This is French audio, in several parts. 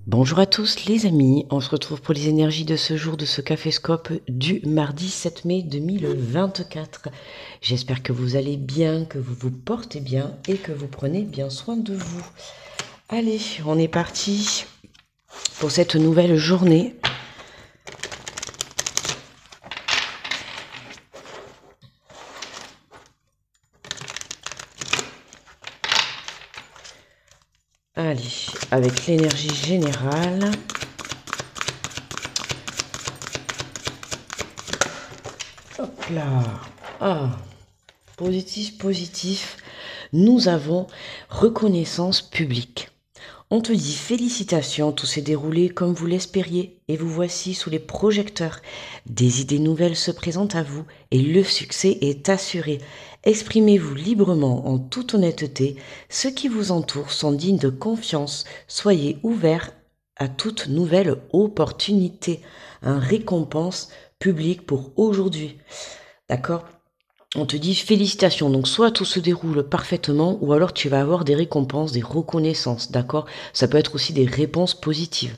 Bonjour à tous les amis, on se retrouve pour les énergies de ce jour de ce Caféscope du mardi 7 mai 2024. J'espère que vous allez bien, que vous vous portez bien et que vous prenez bien soin de vous. Allez, on est parti pour cette nouvelle journée. Allez, avec l'énergie générale. Hop là. Ah, positif, positif. Nous avons reconnaissance publique. On te dit félicitations, tout s'est déroulé comme vous l'espériez et vous voici sous les projecteurs. Des idées nouvelles se présentent à vous et le succès est assuré. Exprimez-vous librement en toute honnêteté. Ceux qui vous entourent sont dignes de confiance. Soyez ouverts à toute nouvelle opportunité. Un récompense publique pour aujourd'hui. D'accord ? On te dit félicitations, donc soit tout se déroule parfaitement, ou alors tu vas avoir des récompenses, des reconnaissances, d'accord? Ça peut être aussi des réponses positives.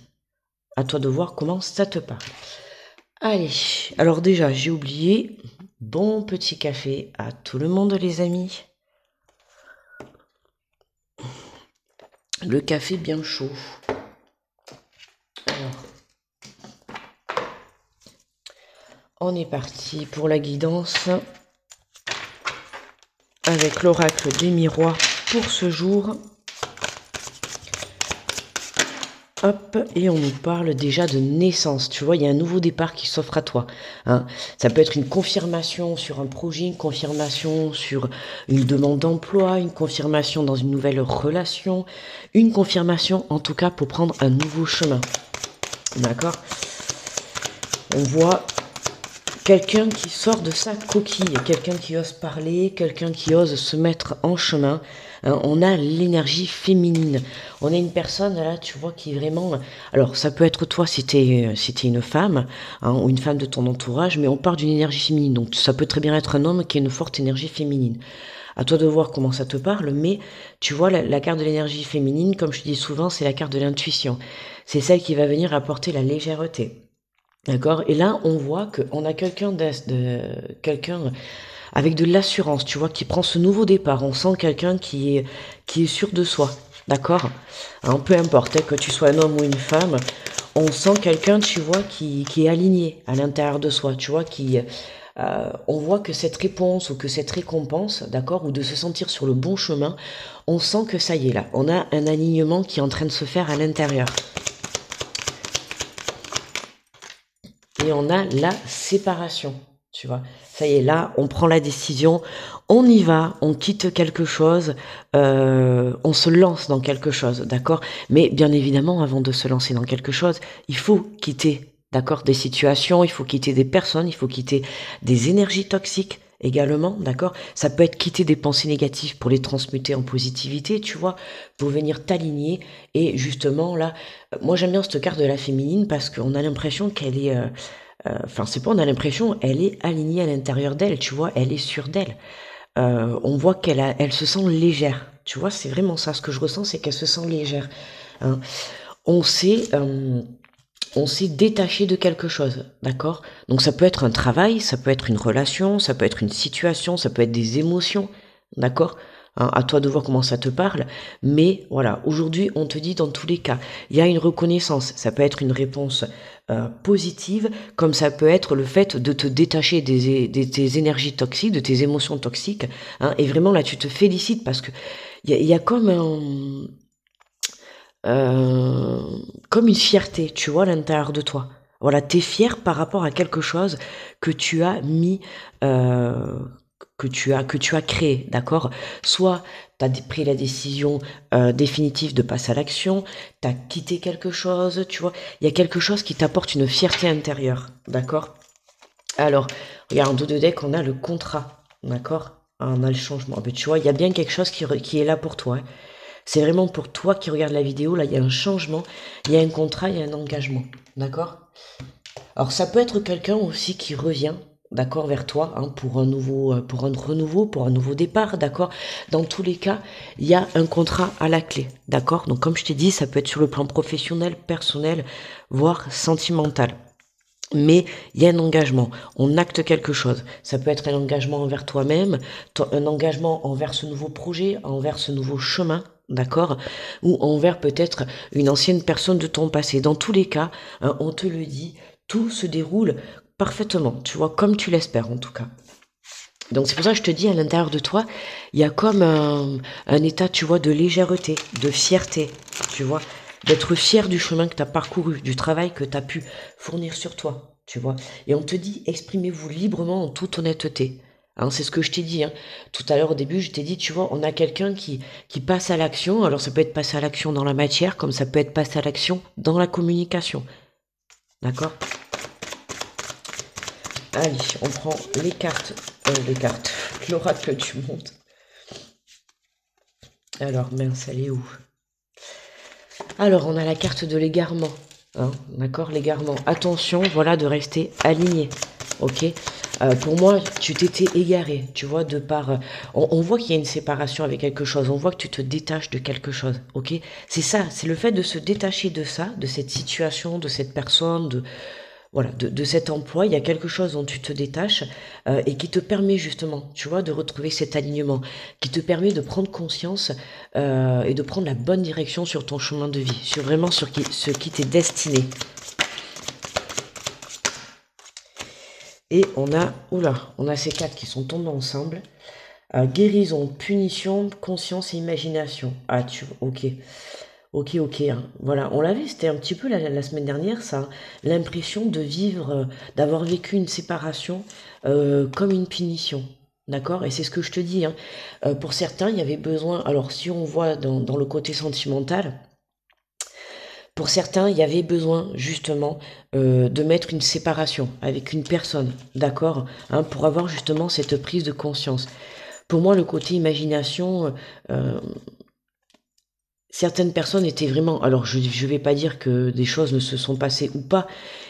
À toi de voir comment ça te parle. Allez, alors déjà, j'ai oublié, bon petit café à tout le monde les amis. Le café bien chaud. Alors, on est parti pour la guidance avec l'oracle des miroirs pour ce jour. Hop, et on nous parle déjà de naissance. Tu vois, il y a un nouveau départ qui s'offre à toi. Hein. Ça peut être une confirmation sur un projet, une confirmation sur une demande d'emploi, une confirmation dans une nouvelle relation, une confirmation en tout cas pour prendre un nouveau chemin. D'accord? On voit quelqu'un qui sort de sa coquille, quelqu'un qui ose parler, quelqu'un qui ose se mettre en chemin. On a l'énergie féminine. On a une personne là, tu vois, qui est vraiment... Alors, ça peut être toi si t'es une femme, hein, ou une femme de ton entourage, mais on part d'une énergie féminine. Donc, ça peut très bien être un homme qui a une forte énergie féminine. À toi de voir comment ça te parle, mais tu vois, la carte de l'énergie féminine, comme je te dis souvent, c'est la carte de l'intuition. C'est celle qui va venir apporter la légèreté. D'accord? Et là, on voit qu'on a quelqu'un avec de l'assurance, tu vois, qui prend ce nouveau départ. On sent quelqu'un qui est sûr de soi. D'accord? Hein, peu importe, hein, que tu sois un homme ou une femme, on sent quelqu'un, tu vois, qui est aligné à l'intérieur de soi, tu vois, on voit que cette réponse ou que cette récompense, d'accord, ou de se sentir sur le bon chemin, on sent que ça y est là. On a un alignement qui est en train de se faire à l'intérieur. Et on a la séparation, tu vois. Ça y est, là, on prend la décision, on y va, on quitte quelque chose, on se lance dans quelque chose, d'accord? Mais bien évidemment, avant de se lancer dans quelque chose, il faut quitter, d'accord, des situations, il faut quitter des personnes, il faut quitter des énergies toxiques également, d'accord? Ça peut être quitter des pensées négatives pour les transmuter en positivité, tu vois, pour venir t'aligner. Et justement, là, moi j'aime bien cette carte de la féminine parce qu'on a l'impression qu'elle est... Enfin, c'est pas on a l'impression, elle est alignée à l'intérieur d'elle, tu vois, elle est sûre d'elle. On voit elle se sent légère. Tu vois, c'est vraiment ça. Ce que je ressens, c'est qu'elle se sent légère. Hein. On s'est, euh, on s'est détaché de quelque chose, d'accord? Donc ça peut être un travail, ça peut être une relation, ça peut être une situation, ça peut être des émotions, d'accord? Hein, à toi de voir comment ça te parle. Mais voilà, aujourd'hui, on te dit dans tous les cas, il y a une reconnaissance. Ça peut être une réponse positive, comme ça peut être le fait de te détacher de tes énergies toxiques, de tes émotions toxiques. Hein, et vraiment, là, tu te félicites parce que il y a euh, comme une fierté, tu vois, à l'intérieur de toi. Voilà, t'es fier par rapport à quelque chose que tu as mis, euh, que tu as créé, d'accord? Soit tu as pris la décision définitive de passer à l'action, tu as quitté quelque chose, tu vois. Il y a quelque chose qui t'apporte une fierté intérieure, d'accord? Alors, regarde, en dos de deck, on a le contrat, d'accord? On a le changement. Mais tu vois, il y a bien quelque chose qui est là pour toi. Hein. C'est vraiment pour toi qui regarde la vidéo, là, il y a un changement, il y a un contrat, il y a un engagement. D'accord? Alors, ça peut être quelqu'un aussi qui revient, d'accord, vers toi, hein, pour un renouveau, pour un nouveau départ, d'accord. Dans tous les cas, il y a un contrat à la clé, d'accord. Donc comme je t'ai dit, ça peut être sur le plan professionnel, personnel, voire sentimental. Mais il y a un engagement, on acte quelque chose. Ça peut être un engagement envers toi-même, un engagement envers ce nouveau projet, envers ce nouveau chemin, d'accord? Ou envers peut-être une ancienne personne de ton passé. Dans tous les cas, hein, on te le dit, tout se déroule parfaitement, tu vois, comme tu l'espères en tout cas. Donc c'est pour ça que je te dis, à l'intérieur de toi, il y a comme un état, tu vois, de légèreté, de fierté, tu vois, d'être fier du chemin que tu as parcouru, du travail que tu as pu fournir sur toi, tu vois. Et on te dit, exprimez-vous librement en toute honnêteté. Hein, c'est ce que je t'ai dit. Hein. Tout à l'heure au début, je t'ai dit, tu vois, on a quelqu'un qui passe à l'action. Alors ça peut être passer à l'action dans la matière, comme ça peut être passer à l'action dans la communication. D'accord? Allez, on prend les cartes, l'oracle du monde. Alors, mince, elle est où? Alors, on a la carte de l'égarement. Hein, d'accord, l'égarement. Attention, voilà, de rester aligné. Ok. Pour moi, tu t'étais égaré, tu vois, de par... on voit qu'il y a une séparation avec quelque chose, on voit que tu te détaches de quelque chose, ok. C'est ça, c'est le fait de se détacher de ça, de cette situation, de cette personne, voilà, de cet emploi, il y a quelque chose dont tu te détaches et qui te permet justement, tu vois, de retrouver cet alignement, qui te permet de prendre conscience et de prendre la bonne direction sur ton chemin de vie, sur vraiment sur ce qui t'est destiné. Et on a ces quatre qui sont tombés ensemble. Guérison, punition, conscience et imagination. Ah, ok. Ok, ok. Hein. Voilà, on l'avait, c'était un petit peu la semaine dernière, ça. Hein. L'impression de vivre, d'avoir vécu une séparation comme une punition. D'accord. Et c'est ce que je te dis. Hein. Pour certains, il y avait besoin. Alors, si on voit dans le côté sentimental, pour certains, il y avait besoin justement de mettre une séparation avec une personne. D'accord. Hein, pour avoir justement cette prise de conscience. Pour moi, le côté imagination, certaines personnes étaient vraiment... Alors, je ne vais pas dire que des choses ne se sont passées ou pas,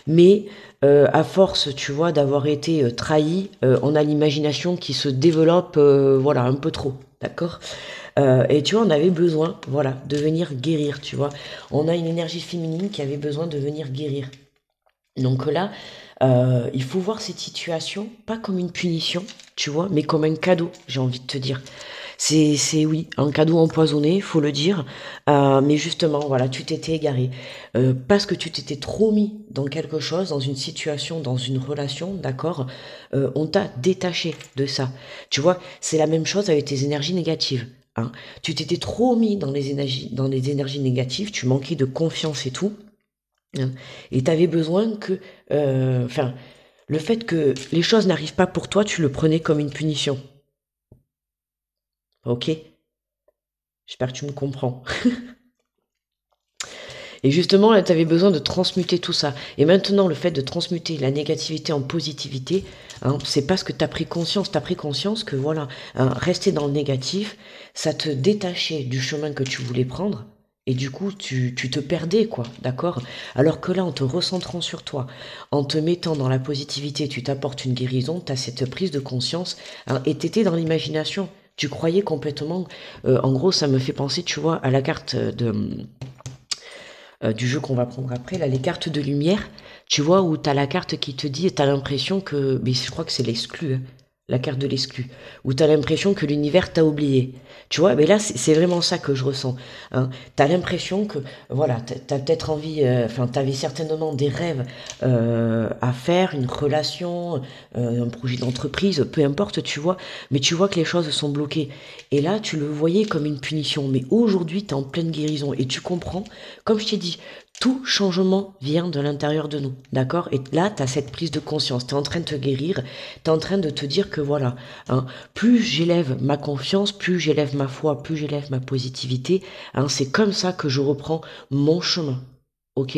mais à force, tu vois, d'avoir été trahi, on a l'imagination qui se développe, voilà, un peu trop, d'accord. Et tu vois, on avait besoin, voilà, de venir guérir, tu vois. On a une énergie féminine qui avait besoin de venir guérir. Donc là, il faut voir cette situation pas comme une punition, tu vois, mais comme un cadeau, j'ai envie de te dire. Oui, un cadeau empoisonné, faut le dire. Mais justement, voilà, tu t'étais égaré. Parce que tu t'étais trop mis dans quelque chose, dans une situation, dans une relation, d'accord. On t'a détaché de ça. Tu vois, c'est la même chose avec tes énergies négatives. Hein. Tu t'étais trop mis dans les énergies négatives, tu manquais de confiance et tout. Hein. Et tu avais besoin que... Enfin, le fait que les choses n'arrivent pas pour toi, tu le prenais comme une punition. Ok? J'espère que tu me comprends. Et justement, là, tu avais besoin de transmuter tout ça. Et maintenant, le fait de transmuter la négativité en positivité, hein, c'est parce que tu as pris conscience. Tu as pris conscience que, voilà, hein, rester dans le négatif, ça te détachait du chemin que tu voulais prendre. Et du coup, tu te perdais, quoi, d'accord? Alors que là, en te recentrant sur toi, en te mettant dans la positivité, tu t'apportes une guérison, tu as cette prise de conscience, hein, et tu étais dans l'imagination. Tu croyais complètement... en gros, ça me fait penser, tu vois, à la carte du jeu qu'on va prendre après, là, les cartes de lumière, tu vois, où tu as la carte qui te dit, tu as l'impression que, mais je crois que c'est l'exclu, hein, la carte de l'exclu, où tu as l'impression que l'univers t'a oublié. Tu vois, mais là, c'est vraiment ça que je ressens. Hein. Tu as l'impression que, voilà, tu as peut-être envie, enfin, tu avais certainement des rêves à faire, une relation, un projet d'entreprise, peu importe, tu vois, mais tu vois que les choses sont bloquées. Et là, tu le voyais comme une punition, mais aujourd'hui, tu es en pleine guérison et tu comprends, comme je t'ai dit, tout changement vient de l'intérieur de nous, d'accord. Et là, tu as cette prise de conscience, tu es en train de te guérir, tu es en train de te dire que voilà, hein, plus j'élève ma confiance, plus j'élève ma foi, plus j'élève ma positivité, hein, c'est comme ça que je reprends mon chemin, ok.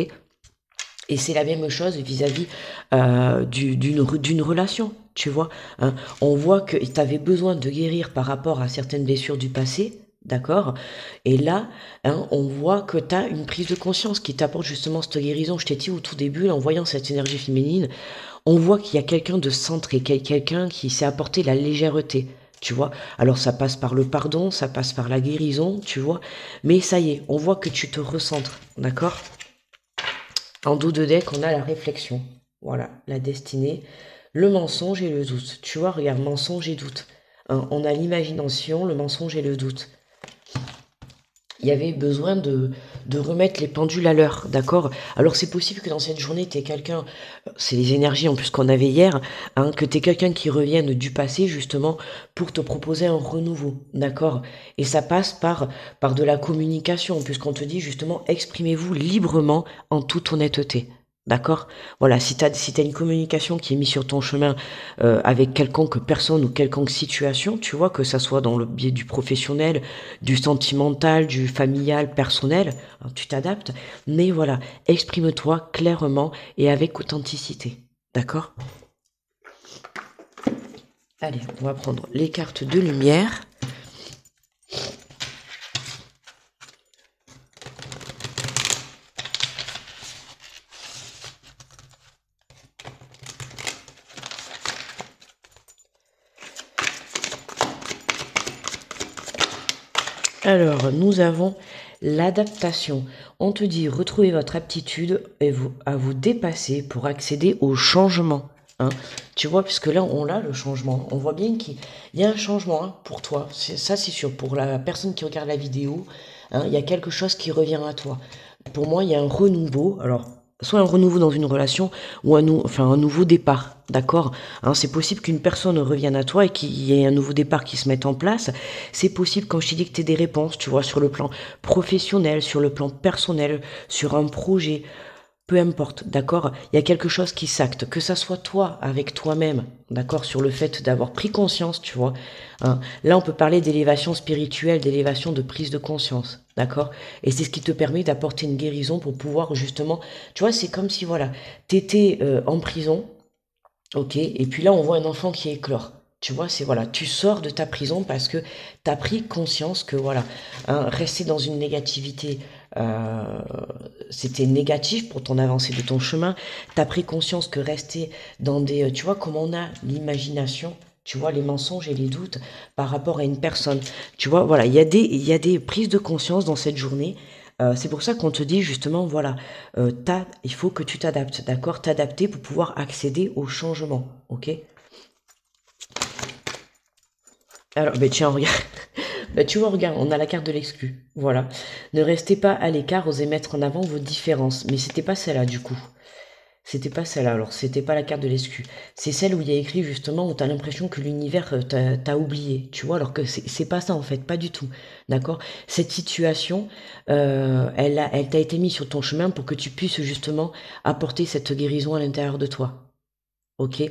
Et c'est la même chose vis-à-vis d'une relation, tu vois. Hein. On voit que tu avais besoin de guérir par rapport à certaines blessures du passé, d'accord? Et là, hein, on voit que tu as une prise de conscience qui t'apporte justement cette guérison. Je t'ai dit au tout début, là, en voyant cette énergie féminine, on voit qu'il y a quelqu'un de centré, quelqu'un qui s'est apporté la légèreté, tu vois. Alors ça passe par le pardon, ça passe par la guérison, tu vois. Mais ça y est, on voit que tu te recentres, d'accord? En dos de deck, on a la réflexion. Voilà, la destinée, le mensonge et le doute. Tu vois, regarde, mensonge et doute. Hein, on a l'imagination, le mensonge et le doute. Il y avait besoin de remettre les pendules à l'heure, d'accord? Alors c'est possible que dans cette journée, tu es quelqu'un, c'est les énergies en plus qu'on avait hier, hein, que tu es quelqu'un qui revienne du passé justement pour te proposer un renouveau, d'accord? Et ça passe par de la communication, puisqu'on te dit justement exprimez-vous librement en toute honnêteté. D'accord? Voilà, si t'as une communication qui est mise sur ton chemin avec quelconque personne ou quelconque situation, tu vois, que ça soit dans le biais du professionnel, du sentimental, du familial, personnel, hein, tu t'adaptes, mais voilà, exprime-toi clairement et avec authenticité. D'accord? Allez, on va prendre les cartes de lumière. Alors, nous avons l'adaptation. On te dit retrouvez votre aptitude et à vous dépasser pour accéder au changement. Hein. Tu vois, puisque là, on a le changement. On voit bien qu'il y a un changement hein, pour toi. Ça, c'est sûr. Pour la personne qui regarde la vidéo, hein, il y a quelque chose qui revient à toi. Pour moi, il y a un renouveau. Alors, soit un renouveau dans une relation ou un nouveau départ. D'accord? Hein, c'est possible qu'une personne revienne à toi et qu'il y ait un nouveau départ qui se mette en place. C'est possible, quand je t'ai dit que tu aies des réponses, tu vois, sur le plan professionnel, sur le plan personnel, sur un projet, peu importe, d'accord? Il y a quelque chose qui s'acte, que ça soit toi avec toi-même, d'accord? Sur le fait d'avoir pris conscience, tu vois. Hein. Là, on peut parler d'élévation spirituelle, d'élévation de prise de conscience, d'accord? Et c'est ce qui te permet d'apporter une guérison pour pouvoir justement, tu vois, c'est comme si, voilà, t'étais en prison, ok, et puis là, on voit un enfant qui éclore. Tu vois, c'est voilà, tu sors de ta prison parce que tu as pris conscience que voilà, hein, rester dans une négativité, euh, c'était négatif pour ton avancée de ton chemin. Tu as pris conscience que rester dans des, tu vois, comme on a l'imagination, tu vois, les mensonges et les doutes par rapport à une personne. Tu vois, voilà, il y a des prises de conscience dans cette journée. C'est pour ça qu'on te dit justement, voilà, il faut que tu t'adaptes, d'accord? T'adapter pour pouvoir accéder au changement, ok? Alors, ben tiens, regarde, ben, tu vois, regarde, on a la carte de l'exclu, voilà. Ne restez pas à l'écart, osez mettre en avant vos différences. Mais c'était pas celle-là, du coup. C'était pas celle-là, alors c'était pas la carte de l'exclu. C'est celle où il y a écrit justement où t'as l'impression que l'univers t'a oublié, tu vois, alors que c'est pas ça en fait, pas du tout, d'accord? Cette situation, elle t'a été mise sur ton chemin pour que tu puisses justement apporter cette guérison à l'intérieur de toi, ok?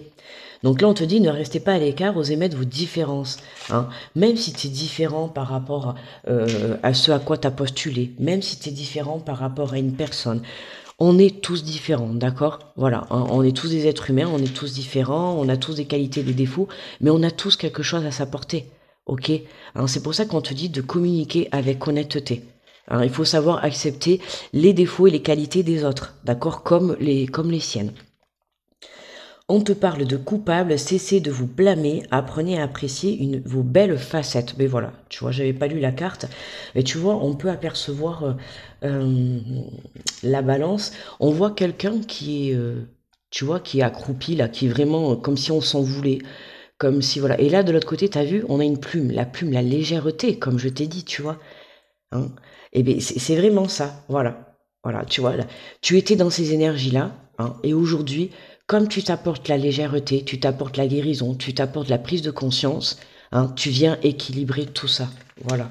Donc là on te dit ne restez pas à l'écart, osez mettre vos différences, hein? Même si tu es différent par rapport à ce à quoi tu as postulé, même si tu es différent par rapport à une personne, on est tous différents, d'accord? Voilà, hein, on est tous des êtres humains, on est tous différents, on a tous des qualités, des défauts, mais on a tous quelque chose à s'apporter, ok? Hein, c'est pour ça qu'on te dit de communiquer avec honnêteté. Hein, il faut savoir accepter les défauts et les qualités des autres, d'accord? Comme les siennes. On te parle de coupable, cessez de vous blâmer, apprenez à apprécier vos belles facettes. Mais voilà, tu vois, j'avais pas lu la carte, mais tu vois, on peut apercevoir euh, la balance. On voit quelqu'un qui est, tu vois, qui est accroupi là, qui est vraiment comme si on s'en voulait, comme si voilà. Et là, de l'autre côté, t'as vu, on a une plume, la légèreté, comme je t'ai dit, tu vois. Hein. Et bien, c'est vraiment ça, voilà. Voilà, tu vois, là, tu étais dans ces énergies-là, hein, et aujourd'hui, comme tu t'apportes la légèreté, tu t'apportes la guérison, tu t'apportes la prise de conscience, hein, tu viens équilibrer tout ça, voilà.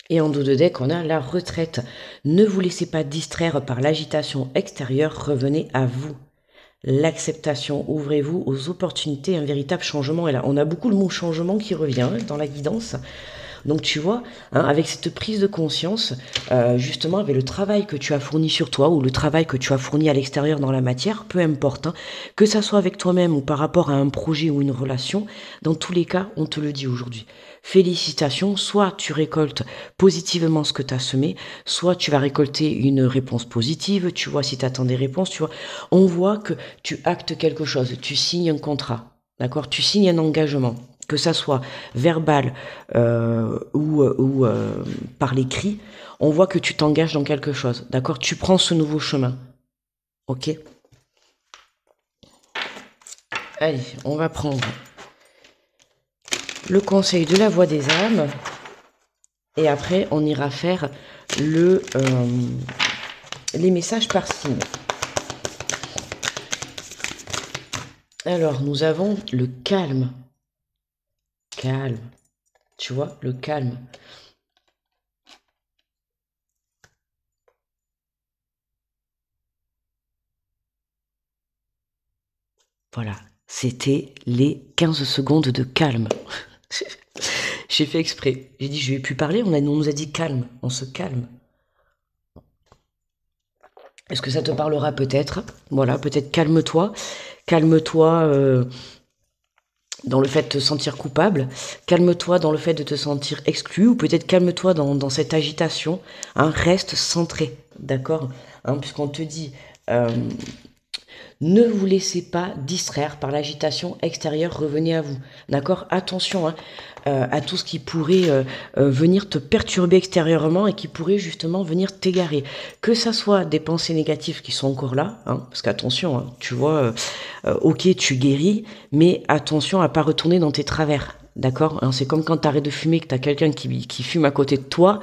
Et en dos de deck, on a la retraite. Ne vous laissez pas distraire par l'agitation extérieure, revenez à vous. L'acceptation, ouvrez-vous aux opportunités, un véritable changement est là. On a beaucoup le mot changement qui revient dans la guidance. Donc tu vois, hein, avec cette prise de conscience, justement avec le travail que tu as fourni sur toi ou le travail que tu as fourni à l'extérieur dans la matière, peu importe, hein, que ça soit avec toi-même ou par rapport à un projet ou une relation, dans tous les cas, on te le dit aujourd'hui. Félicitations, soit tu récoltes positivement ce que tu as semé, soit tu vas récolter une réponse positive, tu vois si tu attends des réponses, tu vois. On voit que tu actes quelque chose, tu signes un contrat, d'accord? Tu signes un engagement, que ça soit verbal ou par l'écrit, on voit que tu t'engages dans quelque chose, d'accord? Tu prends ce nouveau chemin, ok? Allez, on va prendre le conseil de la voix des âmes et après on ira faire les messages par signe. Alors nous avons le calme. Calme. Tu vois, le calme. Voilà, c'était les 15 secondes de calme. J'ai fait exprès. J'ai dit, je vais plus parler, on nous a dit calme, on se calme. Est-ce que ça te parlera peut-être? Voilà, peut-être calme-toi. Calme-toi dans le fait de te sentir coupable. Calme-toi dans le fait de te sentir exclu. Ou peut-être calme-toi dans cette agitation. Hein, reste centré, d'accord, hein, puisqu'on te dit... ne vous laissez pas distraire par l'agitation extérieure, revenez à vous. D'accord? Attention hein, à tout ce qui pourrait venir te perturber extérieurement et qui pourrait justement venir t'égarer. Que ça soit des pensées négatives qui sont encore là, hein, parce qu'attention, hein, tu vois, ok, tu guéris, mais attention à pas retourner dans tes travers. D'accord, hein, c'est comme quand tu arrêtes de fumer, que tu as quelqu'un qui fume à côté de toi.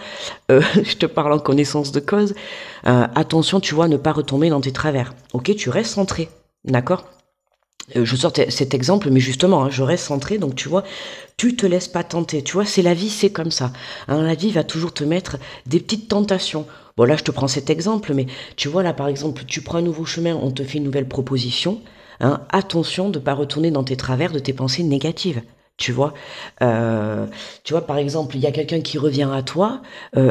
Je te parle en connaissance de cause. Attention, tu vois, ne pas retomber dans tes travers. Ok, tu restes centré. D'accord, je sors cet exemple, mais justement, hein, je reste centré, donc tu vois, tu te laisses pas tenter. Tu vois, c'est la vie, c'est comme ça. Hein, la vie va toujours te mettre des petites tentations. Bon, là, je te prends cet exemple, mais tu vois, là, par exemple, tu prends un nouveau chemin, on te fait une nouvelle proposition. Hein, attention de ne pas retourner dans tes travers de tes pensées négatives. Tu vois, par exemple, il y a quelqu'un qui revient à toi.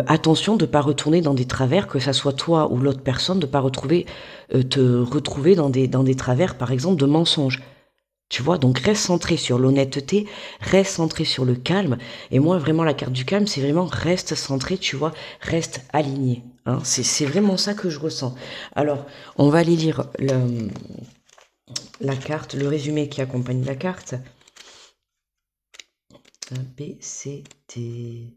Attention de ne pas retourner dans des travers, que ça soit toi ou l'autre personne, de ne pas te retrouver dans des travers, par exemple, de mensonges. Tu vois, donc reste centré sur l'honnêteté, reste centré sur le calme. Et moi, vraiment, la carte du calme, c'est vraiment reste centré, tu vois, reste aligné. Hein, c'est vraiment ça que je ressens. Alors, on va aller lire la carte, le résumé qui accompagne la carte. A, B, C, D.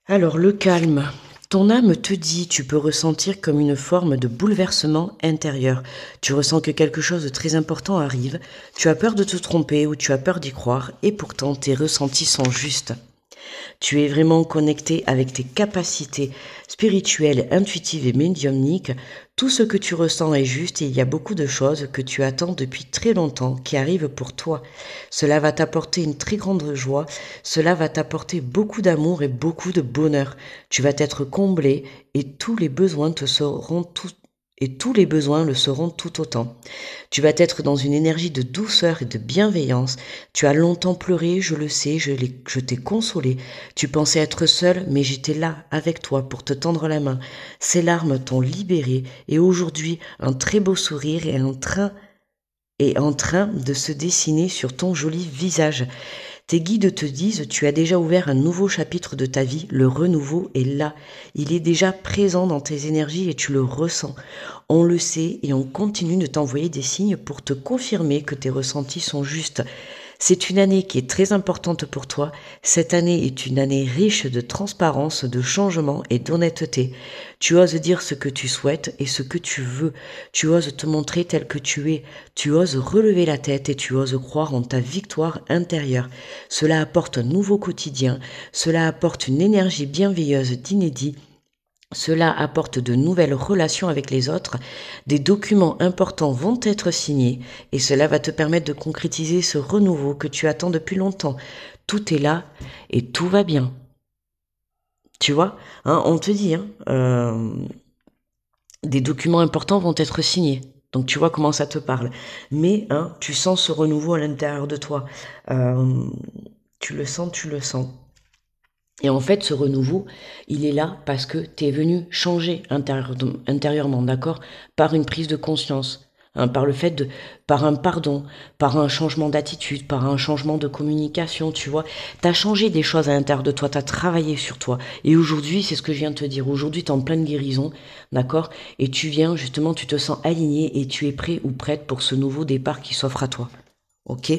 Alors, le calme. Ton âme te dit, tu peux ressentir comme une forme de bouleversement intérieur. Tu ressens que quelque chose de très important arrive, tu as peur de te tromper ou tu as peur d'y croire, et pourtant tes ressentis sont justes. Tu es vraiment connecté avec tes capacités spirituelles, intuitives et médiumniques. Tout ce que tu ressens est juste et il y a beaucoup de choses que tu attends depuis très longtemps qui arrivent pour toi. Cela va t'apporter une très grande joie, cela va t'apporter beaucoup d'amour et beaucoup de bonheur. Tu vas être comblé et tous les besoins le seront tout autant. Tu vas être dans une énergie de douceur et de bienveillance. Tu as longtemps pleuré, je le sais, je t'ai consolé. Tu pensais être seul, mais j'étais là, avec toi, pour te tendre la main. Ces larmes t'ont libéré, et aujourd'hui, un très beau sourire est en train de se dessiner sur ton joli visage. Tes guides te disent, tu as déjà ouvert un nouveau chapitre de ta vie, le renouveau est là. Il est déjà présent dans tes énergies et tu le ressens. On le sait et on continue de t'envoyer des signes pour te confirmer que tes ressentis sont justes. C'est une année qui est très importante pour toi. Cette année est une année riche de transparence, de changement et d'honnêteté. Tu oses dire ce que tu souhaites et ce que tu veux. Tu oses te montrer tel que tu es. Tu oses relever la tête et tu oses croire en ta victoire intérieure. Cela apporte un nouveau quotidien. Cela apporte une énergie bienveilleuse d'inédit. Cela apporte de nouvelles relations avec les autres, des documents importants vont être signés et cela va te permettre de concrétiser ce renouveau que tu attends depuis longtemps. Tout est là et tout va bien. Tu vois, hein, on te dit, hein, des documents importants vont être signés. Donc tu vois comment ça te parle. Mais hein, tu sens ce renouveau à l'intérieur de toi. Tu le sens, tu le sens. Et en fait, ce renouveau, il est là parce que tu es venu changer intérieurement, d'accord? Par une prise de conscience, hein, par un pardon, par un changement d'attitude, par un changement de communication, tu vois. Tu as changé des choses à l'intérieur de toi, tu as travaillé sur toi. Et aujourd'hui, c'est ce que je viens de te dire, aujourd'hui, tu es en pleine guérison, d'accord? Et tu viens, justement, tu te sens aligné et tu es prêt ou prête pour ce nouveau départ qui s'offre à toi. Ok?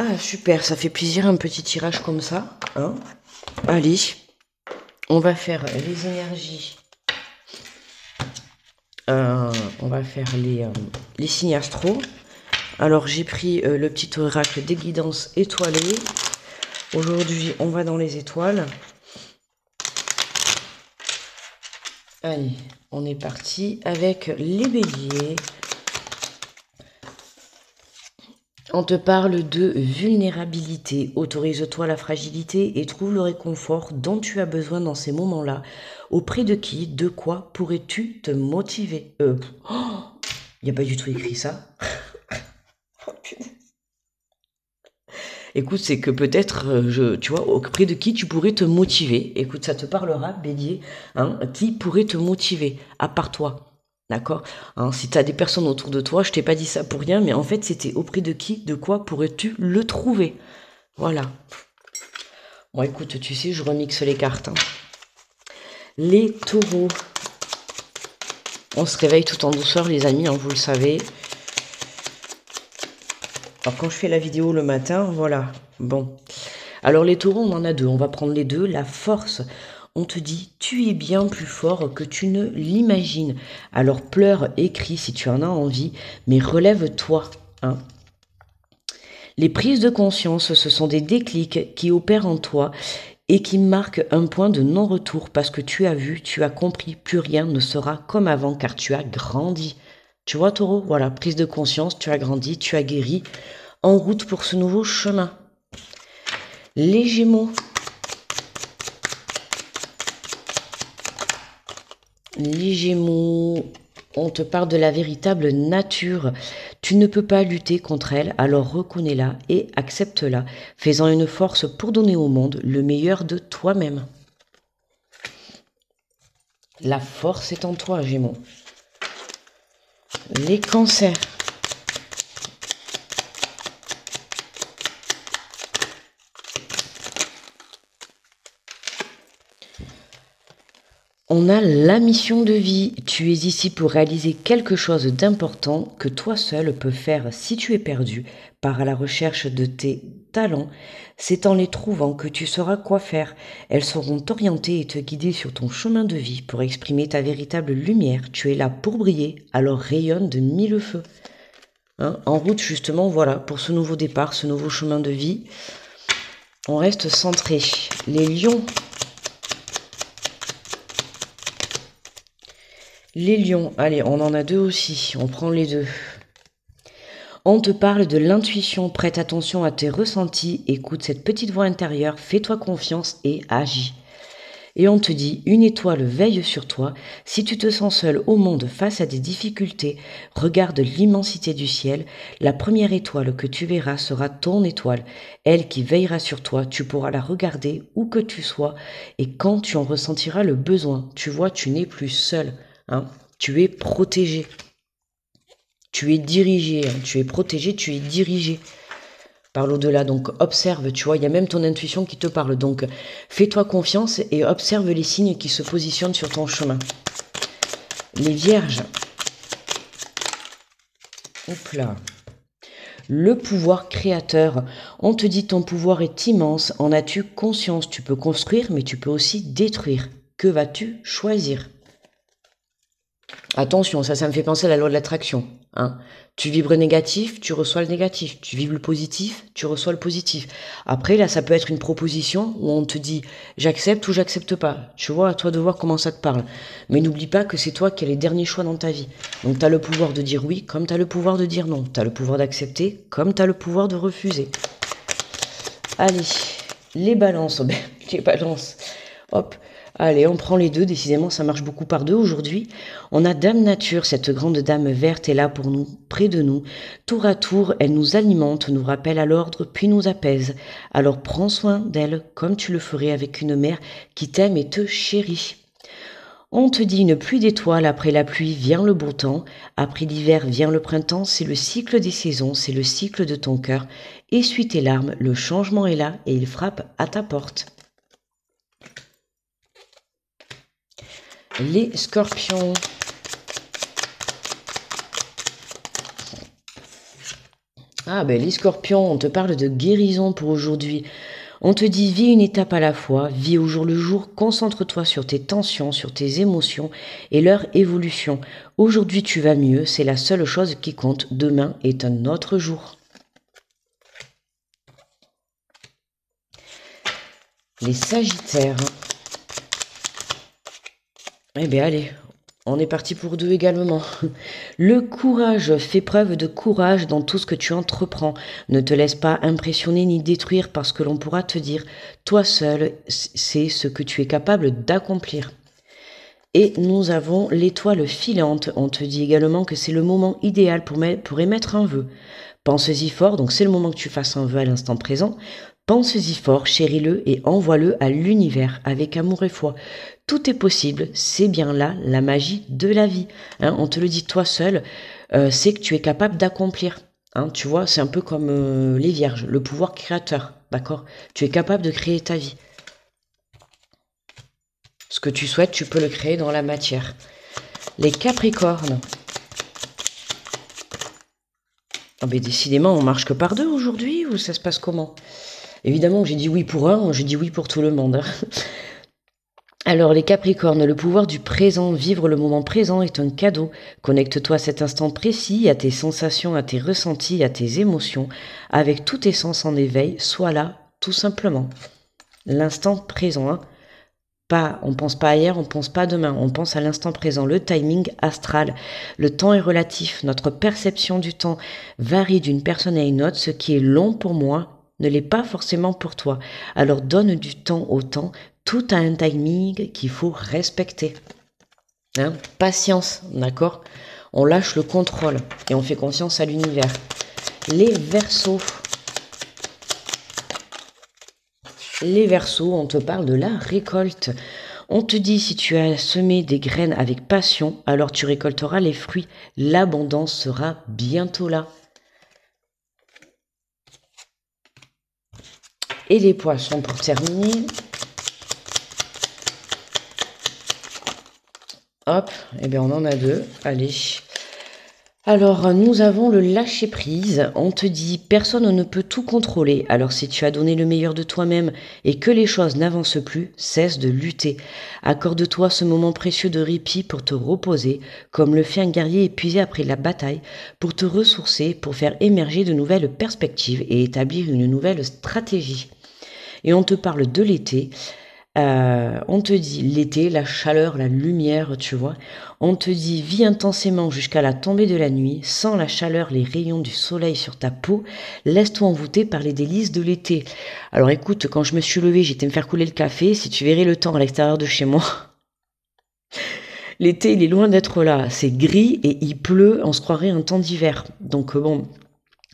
Ah, super, ça fait plaisir un petit tirage comme ça, hein. Allez, on va faire les énergies. On va faire les signes astro. Alors, j'ai pris le petit oracle des guidances étoilées. Aujourd'hui, on va dans les étoiles. Allez, on est parti avec les béliers. On te parle de vulnérabilité, autorise-toi la fragilité et trouve le réconfort dont tu as besoin dans ces moments-là. Auprès de qui, de quoi pourrais-tu te motiver? Il n'y a pas du tout écrit ça. Oh, écoute, c'est que peut-être, tu vois, auprès de qui tu pourrais te motiver. Écoute, ça te parlera, bélier, hein, qui pourrait te motiver, à part toi. D'accord, hein, si tu as des personnes autour de toi, je t'ai pas dit ça pour rien, mais en fait, c'était auprès de qui, de quoi pourrais-tu le trouver? Voilà. Bon, écoute, tu sais, je remixe les cartes, hein. Les taureaux. On se réveille tout en douceur, les amis, hein, vous le savez. Alors, quand je fais la vidéo le matin, voilà. Bon. Alors, les taureaux, on en a deux. On va prendre les deux. La force. On te dit, tu es bien plus fort que tu ne l'imagines. Alors pleure et crie si tu en as envie, mais relève-toi, hein. Les prises de conscience, ce sont des déclics qui opèrent en toi et qui marquent un point de non-retour parce que tu as vu, tu as compris, plus rien ne sera comme avant car tu as grandi. Tu vois, taureau, voilà, prise de conscience, tu as grandi, tu as guéri, en route pour ce nouveau chemin. Les Gémeaux. Les Gémeaux, on te parle de la véritable nature. Tu ne peux pas lutter contre elle, alors reconnais-la et accepte-la, faisant une force pour donner au monde le meilleur de toi-même. La force est en toi, Gémeaux. Les Cancers. On a la mission de vie. Tu es ici pour réaliser quelque chose d'important que toi seul peux faire si tu es perdu. Pars à la recherche de tes talents. C'est en les trouvant que tu sauras quoi faire. Elles sauront t'orienter et te guider sur ton chemin de vie pour exprimer ta véritable lumière. Tu es là pour briller, alors rayonne de mille feux. Hein, en route justement, voilà, pour ce nouveau départ, ce nouveau chemin de vie. On reste centré. Les lions. Les lions, allez, on en a deux aussi, on prend les deux. On te parle de l'intuition, prête attention à tes ressentis, écoute cette petite voix intérieure, fais-toi confiance et agis. Et on te dit, une étoile veille sur toi, si tu te sens seul au monde face à des difficultés, regarde l'immensité du ciel, la première étoile que tu verras sera ton étoile, elle qui veillera sur toi, tu pourras la regarder où que tu sois, et quand tu en ressentiras le besoin, tu vois, tu n'es plus seul. Hein, tu es protégé, tu es dirigé, hein, tu es protégé, tu es dirigé par l'au-delà. Donc observe, tu vois, il y a même ton intuition qui te parle. Donc fais-toi confiance et observe les signes qui se positionnent sur ton chemin. Les vierges. Hop là. Le pouvoir créateur. On te dit ton pouvoir est immense. En as-tu conscience? Tu peux construire, mais tu peux aussi détruire. Que vas-tu choisir? Attention, ça me fait penser à la loi de l'attraction. Hein. Tu vibres négatif, tu reçois le négatif. Tu vibres le positif, tu reçois le positif. Après, là, ça peut être une proposition où on te dit j'accepte ou j'accepte pas. Tu vois, à toi de voir comment ça te parle. Mais n'oublie pas que c'est toi qui as les derniers choix dans ta vie. Donc, tu as le pouvoir de dire oui, comme tu as le pouvoir de dire non. Tu as le pouvoir d'accepter, comme tu as le pouvoir de refuser. Allez, les balances. Les balances. Hop, allez, on prend les deux. Décidément, ça marche beaucoup par deux aujourd'hui. On a Dame Nature, cette grande dame verte est là pour nous, près de nous. Tour à tour, elle nous alimente, nous rappelle à l'ordre, puis nous apaise. Alors prends soin d'elle comme tu le ferais avec une mère qui t'aime et te chérit. On te dit une pluie d'étoiles, après la pluie vient le beau temps, après l'hiver vient le printemps, c'est le cycle des saisons, c'est le cycle de ton cœur. Essuie tes larmes, le changement est là et il frappe à ta porte. Les scorpions. Ah ben les scorpions, on te parle de guérison pour aujourd'hui. On te dit vis une étape à la fois, vis au jour le jour, concentre-toi sur tes tensions, sur tes émotions et leur évolution. Aujourd'hui tu vas mieux, c'est la seule chose qui compte, demain est un autre jour. Les sagittaires. Eh bien allez, on est parti pour deux également. Le courage, fais preuve de courage dans tout ce que tu entreprends. Ne te laisse pas impressionner ni détruire parce que l'on pourra te dire, toi seul, c'est ce que tu es capable d'accomplir. Et nous avons l'étoile filante. On te dit également que c'est le moment idéal pour émettre un vœu. Pense-y fort, donc c'est le moment que tu fasses un vœu à l'instant présent. Pense-y fort, chéris-le et envoie-le à l'univers avec amour et foi. Tout est possible, c'est bien là la magie de la vie. Hein, on te le dit toi seul, c'est que tu es capable d'accomplir. Hein, tu vois, c'est un peu comme les vierges, le pouvoir créateur, d'accord? Tu es capable de créer ta vie. Ce que tu souhaites, tu peux le créer dans la matière. Les capricornes. Ah ben décidément, on marche que par deux aujourd'hui, ou ça se passe comment? Évidemment, j'ai dit oui pour un, j'ai dit oui pour tout le monde. Alors les Capricornes, le pouvoir du présent, vivre le moment présent est un cadeau. Connecte-toi à cet instant précis, à tes sensations, à tes ressentis, à tes émotions, avec tous tes sens en éveil, sois là, tout simplement. L'instant présent, hein. Pas, on pense pas à hier, on pense pas à demain, on pense à l'instant présent, le timing astral. Le temps est relatif, notre perception du temps varie d'une personne à une autre, ce qui est long pour moi ne l'est pas forcément pour toi. Alors donne du temps au temps, tout a un timing qu'il faut respecter. Hein, patience, d'accord? On lâche le contrôle et on fait confiance à l'univers. Les Verseaux. Les Verseaux, on te parle de la récolte. On te dit si tu as semé des graines avec passion, alors tu récolteras les fruits. L'abondance sera bientôt là. Et les Poissons pour terminer. Hop, et bien on en a deux. Allez. Alors, nous avons le lâcher-prise. On te dit, personne ne peut tout contrôler. Alors, si tu as donné le meilleur de toi-même et que les choses n'avancent plus, cesse de lutter. Accorde-toi ce moment précieux de répit pour te reposer, comme le fait un guerrier épuisé après la bataille, pour te ressourcer, pour faire émerger de nouvelles perspectives et établir une nouvelle stratégie. Et on te parle de l'été. On te dit l'été, la chaleur, la lumière, tu vois. On te dit vis intensément jusqu'à la tombée de la nuit, sens la chaleur, les rayons du soleil sur ta peau, laisse-toi envoûter par les délices de l'été. Alors écoute, quand je me suis levée, j'étais me faire couler le café, si tu verrais le temps à l'extérieur de chez moi. L'été, il est loin d'être là, c'est gris et il pleut, on se croirait un temps d'hiver. Donc bon,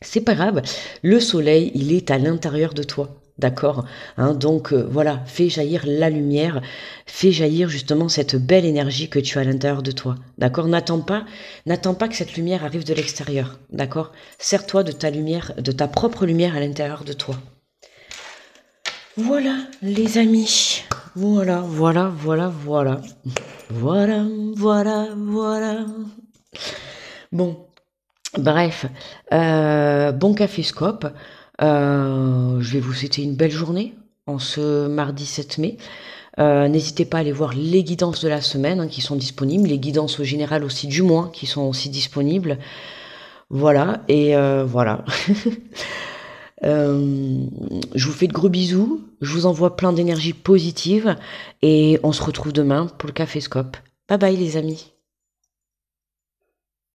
c'est pas grave, le soleil, il est à l'intérieur de toi. D'accord, hein, donc voilà, fais jaillir la lumière, fais jaillir justement cette belle énergie que tu as à l'intérieur de toi. D'accord, n'attends pas que cette lumière arrive de l'extérieur. D'accord, sers-toi de ta lumière, de ta propre lumière à l'intérieur de toi. Voilà, les amis. Voilà. Bon, bref, bon caféscope. Je vais vous souhaiter une belle journée en ce mardi 7 mai. N'hésitez pas à aller voir les guidances de la semaine qui sont disponibles, les guidances au général aussi du mois qui sont aussi disponibles. Voilà, et voilà. Je vous fais de gros bisous, je vous envoie plein d'énergie positive et on se retrouve demain pour le caféscope. Bye bye les amis.